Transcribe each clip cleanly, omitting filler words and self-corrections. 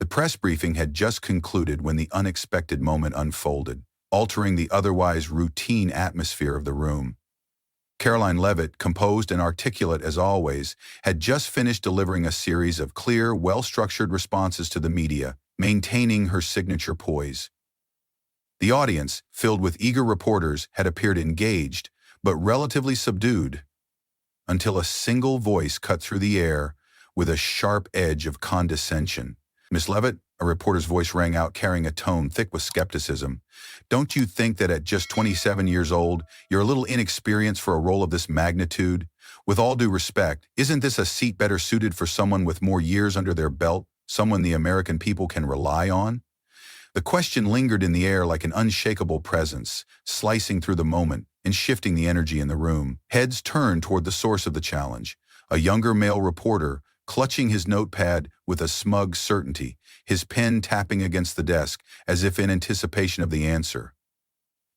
The press briefing had just concluded when the unexpected moment unfolded, altering the otherwise routine atmosphere of the room. Karoline Leavitt, composed and articulate as always, had just finished delivering a series of clear, well-structured responses to the media, maintaining her signature poise. The audience, filled with eager reporters, had appeared engaged, but relatively subdued, until a single voice cut through the air with a sharp edge of condescension. "Miss Leavitt," a reporter's voice rang out, carrying a tone thick with skepticism, "don't you think that at just 27 years old, you're a little inexperienced for a role of this magnitude? With all due respect, isn't this a seat better suited for someone with more years under their belt, someone the American people can rely on?" The question lingered in the air like an unshakable presence, slicing through the moment and shifting the energy in the room. Heads turned toward the source of the challenge, a younger male reporter, clutching his notepad with a smug certainty, his pen tapping against the desk as if in anticipation of the answer.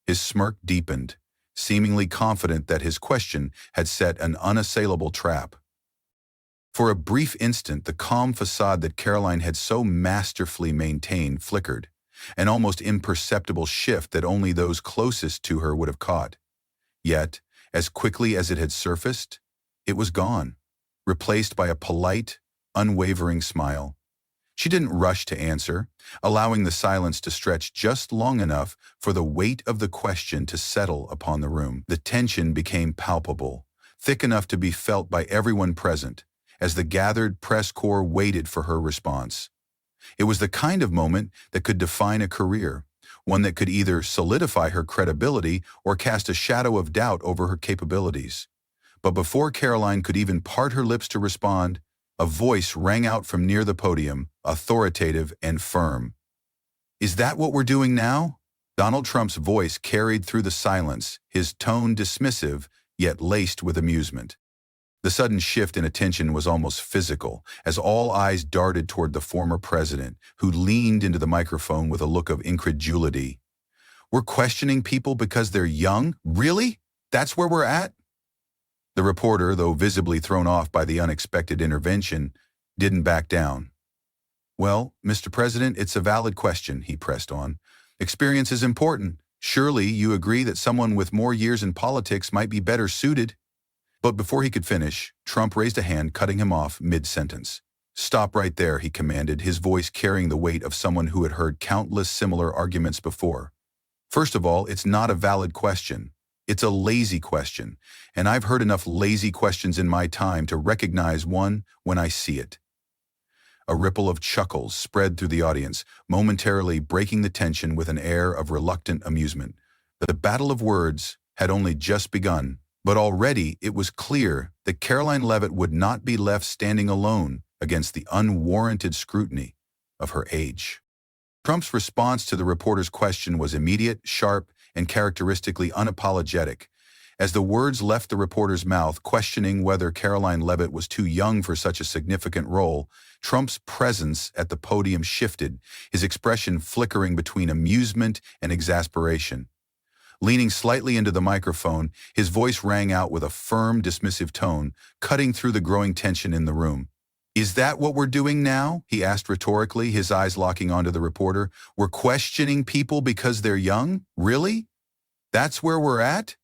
His smirk deepened, seemingly confident that his question had set an unassailable trap. For a brief instant, the calm facade that Karoline had so masterfully maintained flickered, an almost imperceptible shift that only those closest to her would have caught. Yet, as quickly as it had surfaced, it was gone, replaced by a polite, unwavering smile. She didn't rush to answer, allowing the silence to stretch just long enough for the weight of the question to settle upon the room. The tension became palpable, thick enough to be felt by everyone present, as the gathered press corps waited for her response. It was the kind of moment that could define a career, one that could either solidify her credibility or cast a shadow of doubt over her capabilities. But before Karoline could even part her lips to respond, a voice rang out from near the podium, authoritative and firm. "Is that what we're doing now?" Donald Trump's voice carried through the silence, his tone dismissive, yet laced with amusement. The sudden shift in attention was almost physical, as all eyes darted toward the former president, who leaned into the microphone with a look of incredulity. "We're questioning people because they're young? Really? That's where we're at?" The reporter, though visibly thrown off by the unexpected intervention, didn't back down. "Well, Mr. President, it's a valid question," he pressed on. "Experience is important. Surely you agree that someone with more years in politics might be better suited." But before he could finish, Trump raised a hand, cutting him off mid-sentence. "Stop right there," he commanded, his voice carrying the weight of someone who had heard countless similar arguments before. "First of all, it's not a valid question. It's a lazy question, and I've heard enough lazy questions in my time to recognize one when I see it." A ripple of chuckles spread through the audience, momentarily breaking the tension with an air of reluctant amusement. The battle of words had only just begun, but already it was clear that Karoline Leavitt would not be left standing alone against the unwarranted scrutiny of her age. Trump's response to the reporter's question was immediate, sharp, and characteristically unapologetic. As the words left the reporter's mouth, questioning whether Karoline Leavitt was too young for such a significant role, Trump's presence at the podium shifted, his expression flickering between amusement and exasperation. Leaning slightly into the microphone, his voice rang out with a firm, dismissive tone, cutting through the growing tension in the room. "Is that what we're doing now?" he asked rhetorically, his eyes locking onto the reporter. "We're questioning people because they're young? Really? That's where we're at?"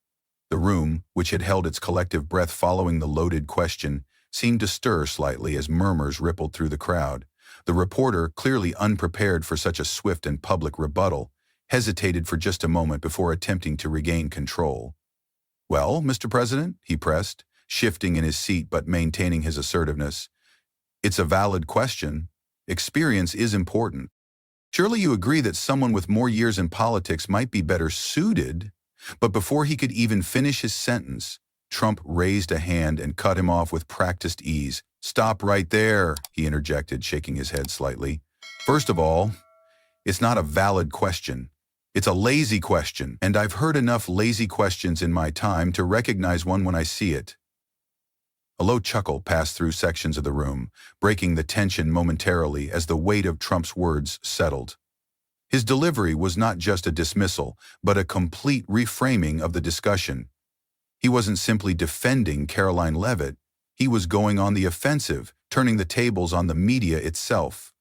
The room, which had held its collective breath following the loaded question, seemed to stir slightly as murmurs rippled through the crowd. The reporter, clearly unprepared for such a swift and public rebuttal, hesitated for just a moment before attempting to regain control. "Well, Mr. President," he pressed, shifting in his seat but maintaining his assertiveness, "it's a valid question. Experience is important. Surely you agree that someone with more years in politics might be better suited?" But before he could even finish his sentence, Trump raised a hand and cut him off with practiced ease. "Stop right there," he interjected, shaking his head slightly. "First of all, it's not a valid question. It's a lazy question, and I've heard enough lazy questions in my time to recognize one when I see it." A low chuckle passed through sections of the room, breaking the tension momentarily as the weight of Trump's words settled. His delivery was not just a dismissal, but a complete reframing of the discussion. He wasn't simply defending Karoline Leavitt, he was going on the offensive, turning the tables on the media itself.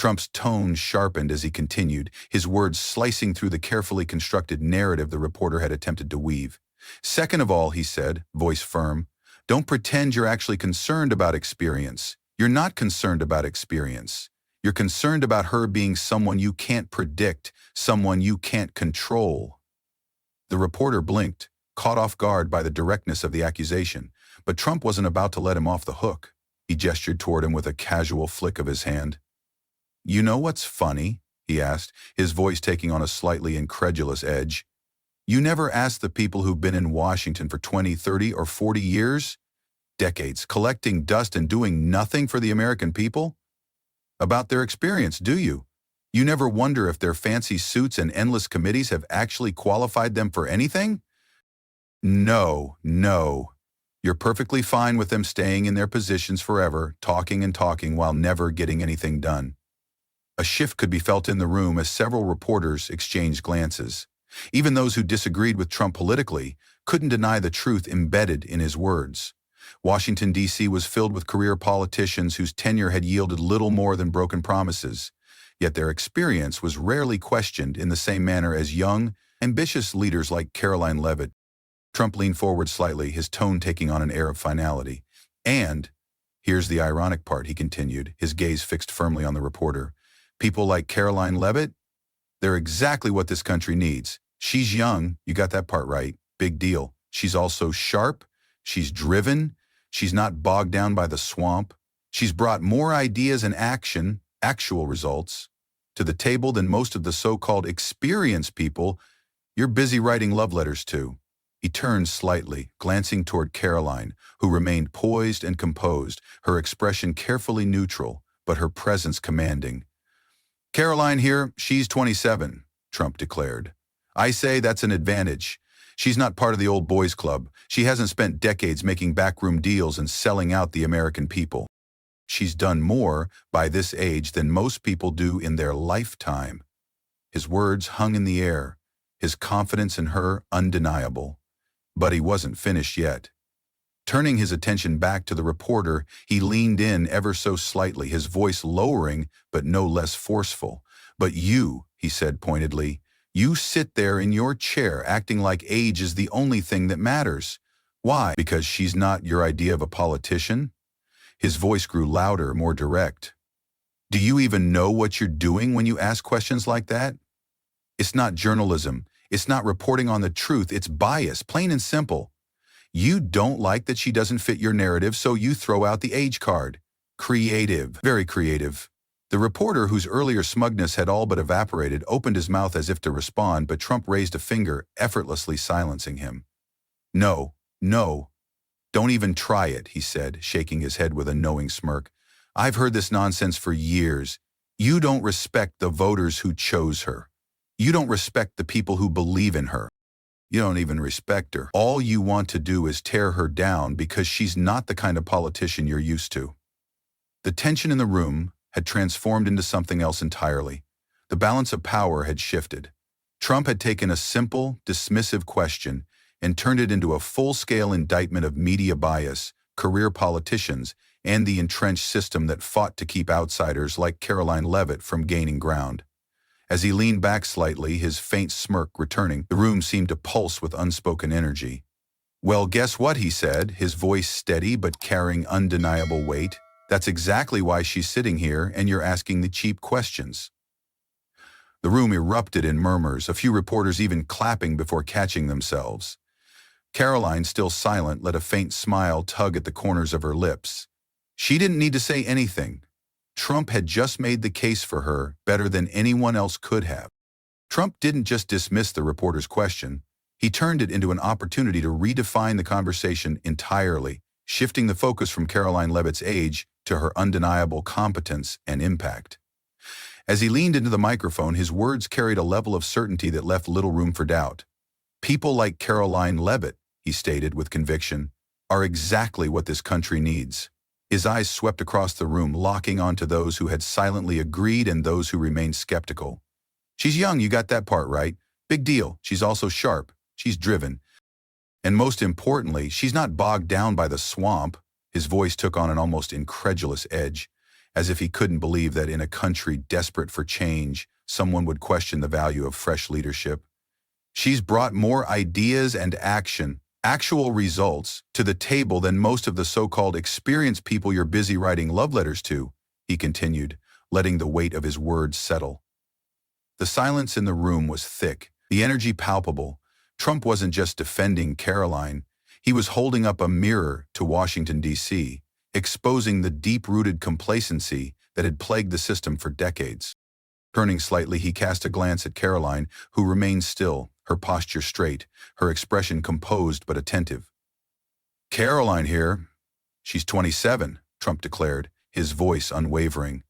Trump's tone sharpened as he continued, his words slicing through the carefully constructed narrative the reporter had attempted to weave. Second of all, he said, voice firm, don't pretend you're actually concerned about experience. You're not concerned about experience. You're concerned about her being someone you can't predict, someone you can't control. The reporter blinked, caught off guard by the directness of the accusation, but Trump wasn't about to let him off the hook. He gestured toward him with a casual flick of his hand. You know what's funny? He asked, his voice taking on a slightly incredulous edge. You never asked the people who've been in Washington for 20, 30, or 40 years? Decades, collecting dust and doing nothing for the American people? About their experience, do you? You never wonder if their fancy suits and endless committees have actually qualified them for anything? No. You're perfectly fine with them staying in their positions forever, talking and talking while never getting anything done. A shift could be felt in the room as several reporters exchanged glances. Even those who disagreed with Trump politically couldn't deny the truth embedded in his words. Washington, D.C. was filled with career politicians whose tenure had yielded little more than broken promises, yet their experience was rarely questioned in the same manner as young, ambitious leaders like Karoline Leavitt. Trump leaned forward slightly, his tone taking on an air of finality. And, here's the ironic part, he continued, his gaze fixed firmly on the reporter. People like Karoline Leavitt? They're exactly what this country needs. She's young, you got that part right, big deal. She's also sharp, she's driven, she's not bogged down by the swamp. She's brought more ideas and action, actual results, to the table than most of the so-called experienced people you're busy writing love letters to. He turned slightly, glancing toward Karoline, who remained poised and composed, her expression carefully neutral, but her presence commanding. Karoline here, she's 27, Trump declared. I say that's an advantage. She's not part of the old boys club. She hasn't spent decades making backroom deals and selling out the American people. She's done more by this age than most people do in their lifetime. His words hung in the air, his confidence in her undeniable. But he wasn't finished yet. Turning his attention back to the reporter, he leaned in ever so slightly, his voice lowering but no less forceful. But you, he said pointedly, you sit there in your chair acting like age is the only thing that matters. Why? Because she's not your idea of a politician? His voice grew louder, more direct. Do you even know what you're doing when you ask questions like that? It's not journalism. It's not reporting on the truth. It's bias, plain and simple. You don't like that she doesn't fit your narrative, so you throw out the age card. Creative, very creative. The reporter, whose earlier smugness had all but evaporated, opened his mouth as if to respond, but Trump raised a finger, effortlessly silencing him. No, don't even try it, he said, shaking his head with a knowing smirk. I've heard this nonsense for years. You don't respect the voters who chose her. You don't respect the people who believe in her. You don't even respect her. All you want to do is tear her down because she's not the kind of politician you're used to. The tension in the room had transformed into something else entirely. The balance of power had shifted. Trump had taken a simple, dismissive question and turned it into a full-scale indictment of media bias, career politicians, and the entrenched system that fought to keep outsiders like Karoline Leavitt from gaining ground. As he leaned back slightly, his faint smirk returning, the room seemed to pulse with unspoken energy. Well, guess what, he said, his voice steady but carrying undeniable weight. That's exactly why she's sitting here and you're asking the cheap questions. The room erupted in murmurs, a few reporters even clapping before catching themselves. Karoline, still silent, let a faint smile tug at the corners of her lips. She didn't need to say anything. Trump had just made the case for her better than anyone else could have. Trump didn't just dismiss the reporter's question. He turned it into an opportunity to redefine the conversation entirely, shifting the focus from Karoline Leavitt's age to her undeniable competence and impact. As he leaned into the microphone, his words carried a level of certainty that left little room for doubt. People like Karoline Leavitt, he stated with conviction, are exactly what this country needs. His eyes swept across the room, locking onto those who had silently agreed and those who remained skeptical. She's young, you got that part right. Big deal. She's also sharp. She's driven. And most importantly, she's not bogged down by the swamp. His voice took on an almost incredulous edge. as if he couldn't believe that in a country desperate for change, someone would question the value of fresh leadership. She's brought more ideas and action, actual results, to the table than most of the so-called experienced people you're busy writing love letters to, he continued, letting the weight of his words settle. The silence in the room was thick, the energy palpable. Trump wasn't just defending Karoline, he was holding up a mirror to Washington, D.C., exposing the deep-rooted complacency that had plagued the system for decades. Turning slightly, he cast a glance at Karoline, who remained still, her posture straight, her expression composed but attentive. "Karoline here. She's 27, Trump declared, his voice unwavering.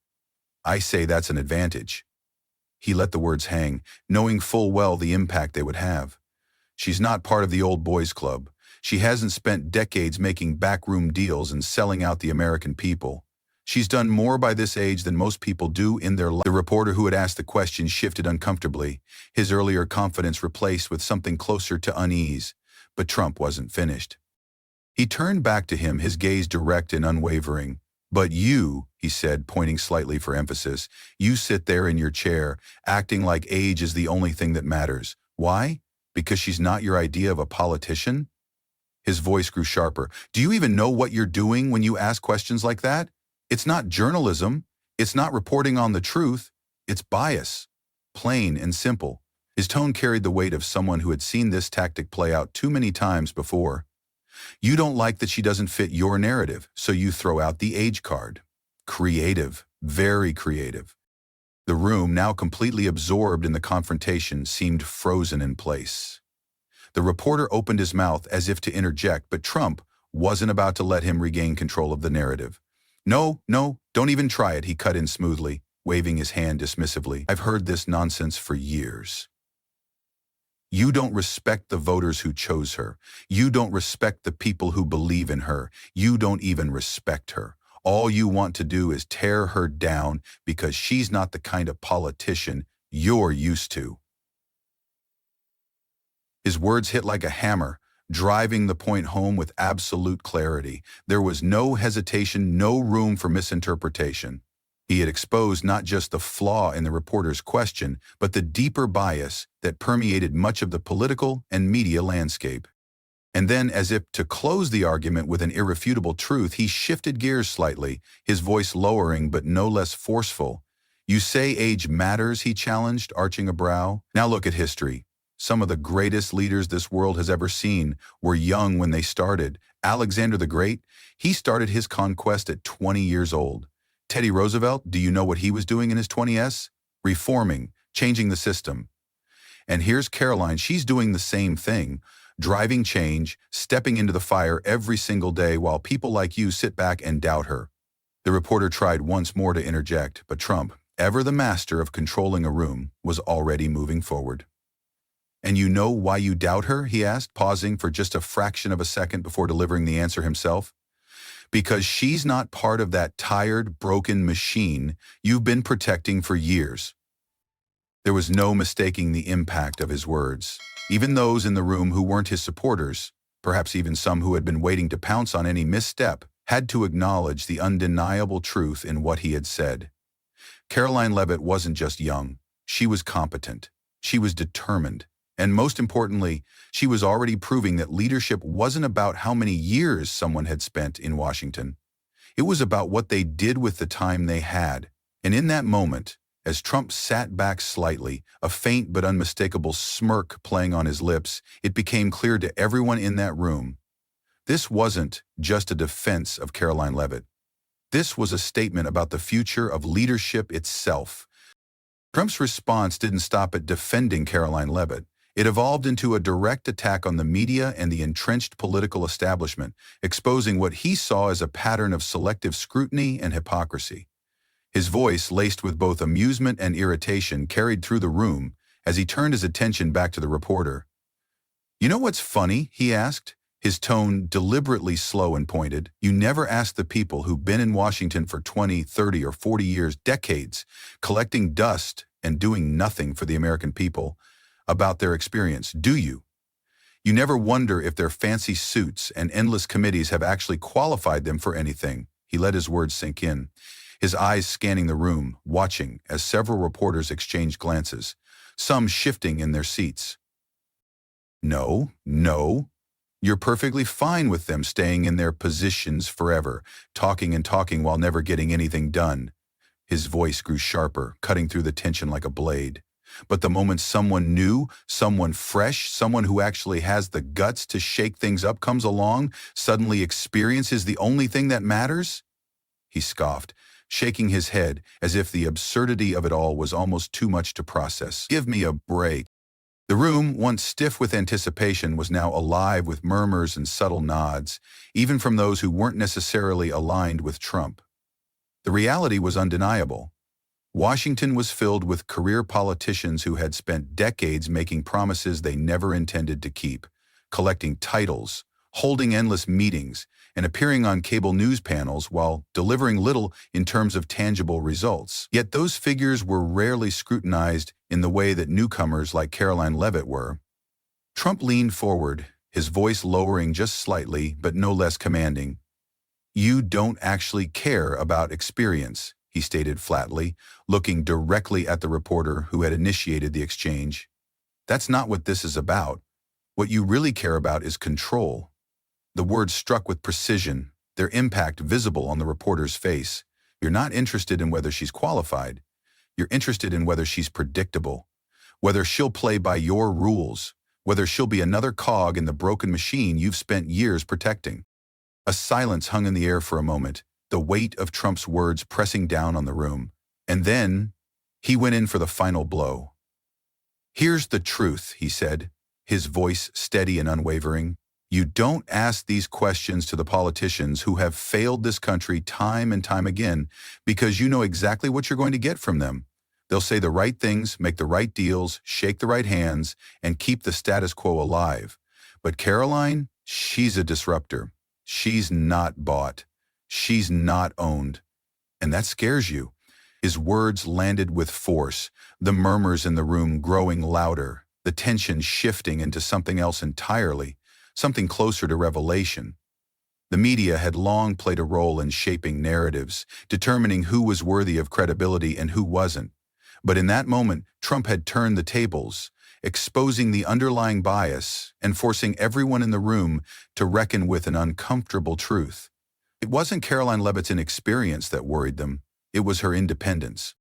"I say that's an advantage." He let the words hang, knowing full well the impact they would have. She's not part of the old boys club. She hasn't spent decades making backroom deals and selling out the American people. She's done more by this age than most people do in their life. The reporter who had asked the question shifted uncomfortably, his earlier confidence replaced with something closer to unease. But Trump wasn't finished. He turned back to him, his gaze direct and unwavering. "But you," he said, pointing slightly for emphasis, "you sit there in your chair, acting like age is the only thing that matters. Why? Because she's not your idea of a politician?" His voice grew sharper. "Do you even know what you're doing when you ask questions like that? It's not journalism. It's not reporting on the truth. It's bias. Plain and simple." His tone carried the weight of someone who had seen this tactic play out too many times before. "You don't like that she doesn't fit your narrative, so you throw out the age card." Creative, very creative. The room, now completely absorbed in the confrontation, seemed frozen in place. The reporter opened his mouth as if to interject, but Trump wasn't about to let him regain control of the narrative. No, don't even try it," he cut in smoothly, waving his hand dismissively. "I've heard this nonsense for years. You don't respect the voters who chose her. You don't respect the people who believe in her. You don't even respect her. All you want to do is tear her down because she's not the kind of politician you're used to." His words hit like a hammer, driving the point home with absolute clarity. There was no hesitation, no room for misinterpretation. He had exposed not just the flaw in the reporter's question, but the deeper bias that permeated much of the political and media landscape. And then, as if to close the argument with an irrefutable truth, he shifted gears slightly, his voice lowering but no less forceful. "You say age matters," he challenged, arching a brow. "Now look at history. Some of the greatest leaders this world has ever seen were young when they started. Alexander the Great, he started his conquest at 20 years old. Teddy Roosevelt, do you know what he was doing in his 20s? Reforming, changing the system. And here's Karoline, she's doing the same thing, driving change, stepping into the fire every single day while people like you sit back and doubt her." The reporter tried once more to interject, but Trump, ever the master of controlling a room, was already moving forward. "And you know why you doubt her?" he asked, pausing for just a fraction of a second before delivering the answer himself. "Because she's not part of that tired, broken machine you've been protecting for years." There was no mistaking the impact of his words. Even those in the room who weren't his supporters, perhaps even some who had been waiting to pounce on any misstep, had to acknowledge the undeniable truth in what he had said. Karoline Leavitt wasn't just young. She was competent. She was determined. And most importantly, she was already proving that leadership wasn't about how many years someone had spent in Washington. It was about what they did with the time they had. And in that moment, as Trump sat back slightly, a faint but unmistakable smirk playing on his lips, it became clear to everyone in that room. This wasn't just a defense of Karoline Leavitt. This was a statement about the future of leadership itself. Trump's response didn't stop at defending Karoline Leavitt. It evolved into a direct attack on the media and the entrenched political establishment, exposing what he saw as a pattern of selective scrutiny and hypocrisy. His voice, laced with both amusement and irritation, carried through the room as he turned his attention back to the reporter. "You know what's funny?" he asked, his tone deliberately slow and pointed. "You never ask the people who've been in Washington for 20, 30, or 40 years, decades, collecting dust and doing nothing for the American people, about their experience, do you? You never wonder if their fancy suits and endless committees have actually qualified them for anything." He let his words sink in. his eyes scanning the room, watching as several reporters exchanged glances, some shifting in their seats. No, no. You're perfectly fine with them staying in their positions forever, talking and talking while never getting anything done. His voice grew sharper, cutting through the tension like a blade. But the moment someone new, someone fresh, someone who actually has the guts to shake things up comes along, suddenly experience is the only thing that matters? He scoffed, shaking his head as if the absurdity of it all was almost too much to process. Give me a break. The room, once stiff with anticipation, was now alive with murmurs and subtle nods, even from those who weren't necessarily aligned with Trump. The reality was undeniable. Washington was filled with career politicians who had spent decades making promises they never intended to keep, collecting titles, holding endless meetings, and appearing on cable news panels while delivering little in terms of tangible results. Yet those figures were rarely scrutinized in the way that newcomers like Karoline Leavitt were. Trump leaned forward, his voice lowering just slightly but no less commanding. "You don't actually care about experience," he stated flatly, looking directly at the reporter who had initiated the exchange. "That's not what this is about. What you really care about is control." The words struck with precision, their impact visible on the reporter's face. You're not interested in whether she's qualified. You're interested in whether she's predictable, whether she'll play by your rules, whether she'll be another cog in the broken machine you've spent years protecting. A silence hung in the air for a moment, the weight of Trump's words pressing down on the room. And then, he went in for the final blow. "Here's the truth," he said, his voice steady and unwavering. "You don't ask these questions to the politicians who have failed this country time and time again because you know exactly what you're going to get from them. They'll say the right things, make the right deals, shake the right hands, and keep the status quo alive. But Karoline, she's a disruptor. She's not bought. She's not owned. And that scares you." His words landed with force, the murmurs in the room growing louder, the tension shifting into something else entirely, something closer to revelation. The media had long played a role in shaping narratives, determining who was worthy of credibility and who wasn't. But in that moment, Trump had turned the tables, exposing the underlying bias and forcing everyone in the room to reckon with an uncomfortable truth. It wasn't Karoline Leavitt's inexperience that worried them, it was her independence.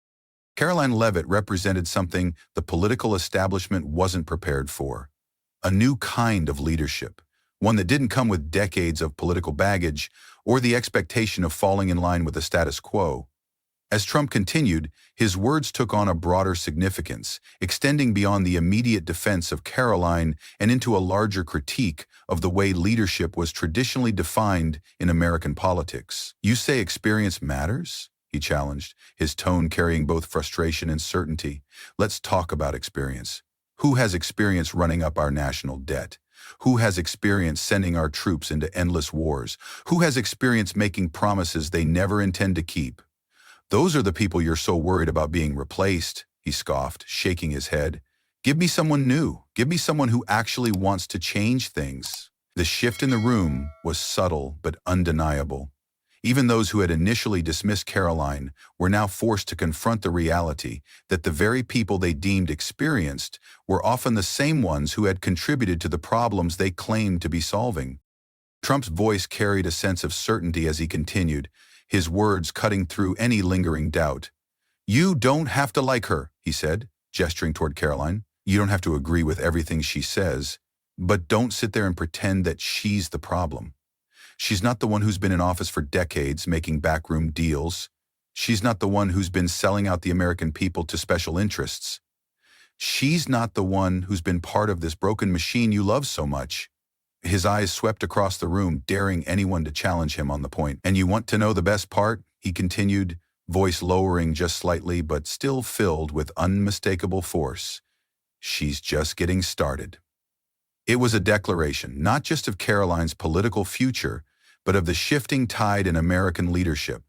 Karoline Leavitt represented something the political establishment wasn't prepared for. A new kind of leadership, one that didn't come with decades of political baggage or the expectation of falling in line with the status quo. As Trump continued, his words took on a broader significance, extending beyond the immediate defense of Karoline and into a larger critique of the way leadership was traditionally defined in American politics. "You say experience matters?" he challenged, his tone carrying both frustration and certainty. "Let's talk about experience. Who has experience running up our national debt? Who has experience sending our troops into endless wars? Who has experience making promises they never intend to keep? Those are the people you're so worried about being replaced," he scoffed, shaking his head. "Give me someone new. Give me someone who actually wants to change things." The shift in the room was subtle but undeniable. Even those who had initially dismissed Karoline were now forced to confront the reality that the very people they deemed experienced were often the same ones who had contributed to the problems they claimed to be solving. Trump's voice carried a sense of certainty as he continued, his words cutting through any lingering doubt. "You don't have to like her," he said, gesturing toward Karoline. "You don't have to agree with everything she says, but don't sit there and pretend that she's the problem. She's not the one who's been in office for decades making backroom deals. She's not the one who's been selling out the American people to special interests. She's not the one who's been part of this broken machine you love so much." His eyes swept across the room, daring anyone to challenge him on the point. "And you want to know the best part?" he continued, voice lowering just slightly but still filled with unmistakable force. "She's just getting started." It was a declaration, not just of Karoline's political future, but of the shifting tide in American leadership.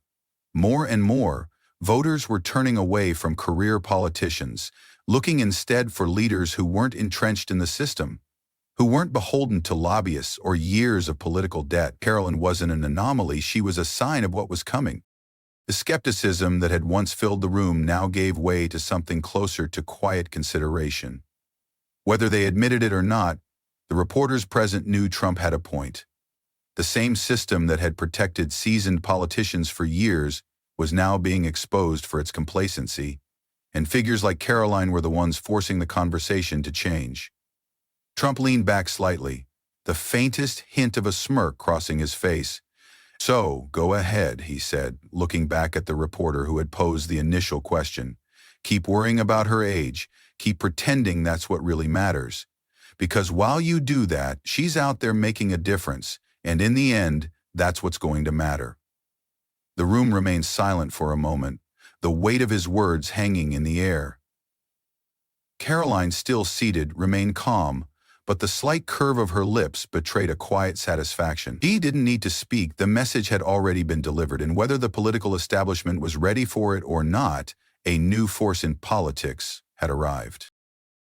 More and more, voters were turning away from career politicians, looking instead for leaders who weren't entrenched in the system, who weren't beholden to lobbyists or years of political debt. Karoline wasn't an anomaly, she was a sign of what was coming. The skepticism that had once filled the room now gave way to something closer to quiet consideration. Whether they admitted it or not, the reporters present knew Trump had a point. The same system that had protected seasoned politicians for years was now being exposed for its complacency, and figures like Karoline were the ones forcing the conversation to change. Trump leaned back slightly, the faintest hint of a smirk crossing his face. "So, go ahead," he said, looking back at the reporter who had posed the initial question. "Keep worrying about her age. Keep pretending that's what really matters. Because while you do that, she's out there making a difference, and in the end, that's what's going to matter." The room remained silent for a moment, the weight of his words hanging in the air. Karoline, still seated, remained calm, but the slight curve of her lips betrayed a quiet satisfaction. She didn't need to speak, the message had already been delivered, and whether the political establishment was ready for it or not, a new force in politics had arrived.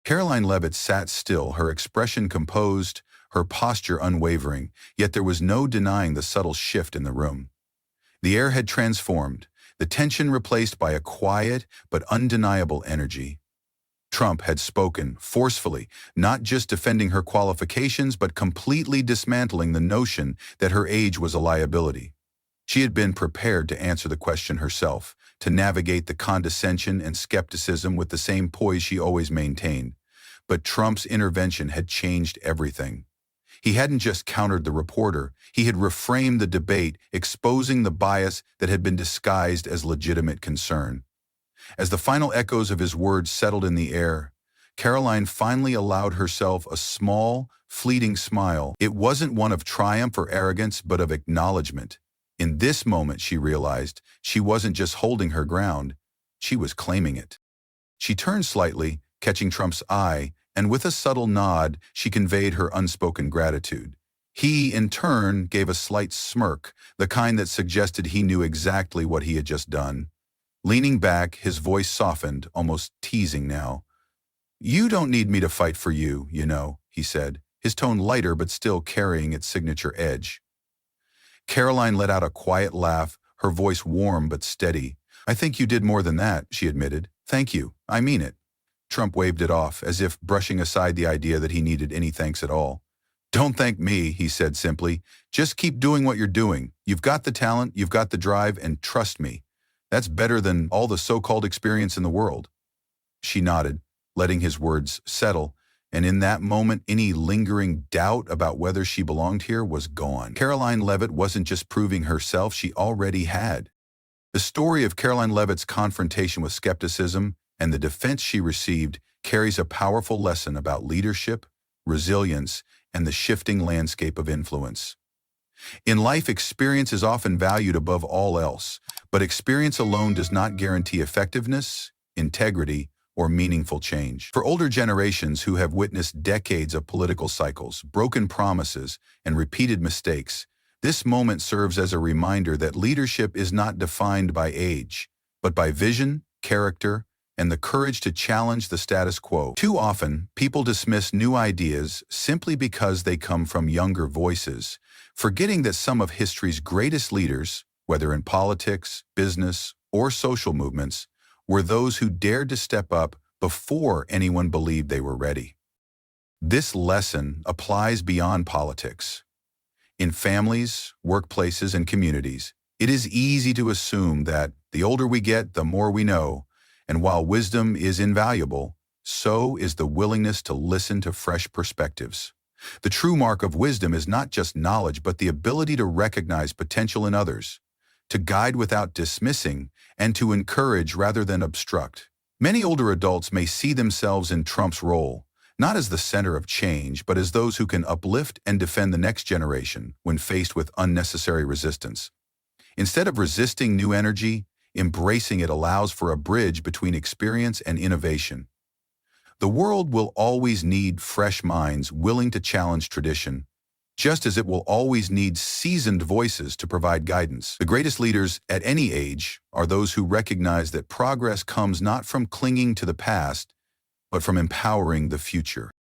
Karoline Leavitt sat still, her expression composed, her posture unwavering, yet there was no denying the subtle shift in the room. The air had transformed, the tension replaced by a quiet but undeniable energy. Trump had spoken, forcefully, not just defending her qualifications but completely dismantling the notion that her age was a liability. She had been prepared to answer the question herself, to navigate the condescension and skepticism with the same poise she always maintained. But Trump's intervention had changed everything. He hadn't just countered the reporter, he had reframed the debate, exposing the bias that had been disguised as legitimate concern. As the final echoes of his words settled in the air, Karoline finally allowed herself a small, fleeting smile. It wasn't one of triumph or arrogance, but of acknowledgement. In this moment, she realized, she wasn't just holding her ground, she was claiming it. She turned slightly, catching Trump's eye, and with a subtle nod, she conveyed her unspoken gratitude. He, in turn, gave a slight smirk, the kind that suggested he knew exactly what he had just done. Leaning back, his voice softened, almost teasing now. "You don't need me to fight for you, you know," he said, his tone lighter but still carrying its signature edge. Karoline let out a quiet laugh, her voice warm but steady. "I think you did more than that," she admitted. "Thank you. I mean it." Trump waved it off, as if brushing aside the idea that he needed any thanks at all. "Don't thank me," he said simply. "Just keep doing what you're doing. You've got the talent, you've got the drive, and trust me, that's better than all the so-called experience in the world." She nodded, letting his words settle, and in that moment any lingering doubt about whether she belonged here was gone. Karoline Leavitt wasn't just proving herself, she already had. The story of Karoline Leavitt's confrontation with skepticism and the defense she received carries a powerful lesson about leadership, resilience, and the shifting landscape of influence. In life, experience is often valued above all else, but experience alone does not guarantee effectiveness, integrity, or meaningful change. For older generations who have witnessed decades of political cycles, broken promises, and repeated mistakes, this moment serves as a reminder that leadership is not defined by age, but by vision, character, and the courage to challenge the status quo. Too often, people dismiss new ideas simply because they come from younger voices, forgetting that some of history's greatest leaders, whether in politics, business, or social movements, were those who dared to step up before anyone believed they were ready. This lesson applies beyond politics. In families, workplaces, and communities, it is easy to assume that the older we get, the more we know, and while wisdom is invaluable, so is the willingness to listen to fresh perspectives. The true mark of wisdom is not just knowledge, but the ability to recognize potential in others, to guide without dismissing, and to encourage rather than obstruct. Many older adults may see themselves in Trump's role, not as the center of change, but as those who can uplift and defend the next generation when faced with unnecessary resistance. Instead of resisting new energy, embracing it allows for a bridge between experience and innovation. The world will always need fresh minds willing to challenge tradition, just as it will always need seasoned voices to provide guidance. The greatest leaders at any age are those who recognize that progress comes not from clinging to the past, but from empowering the future.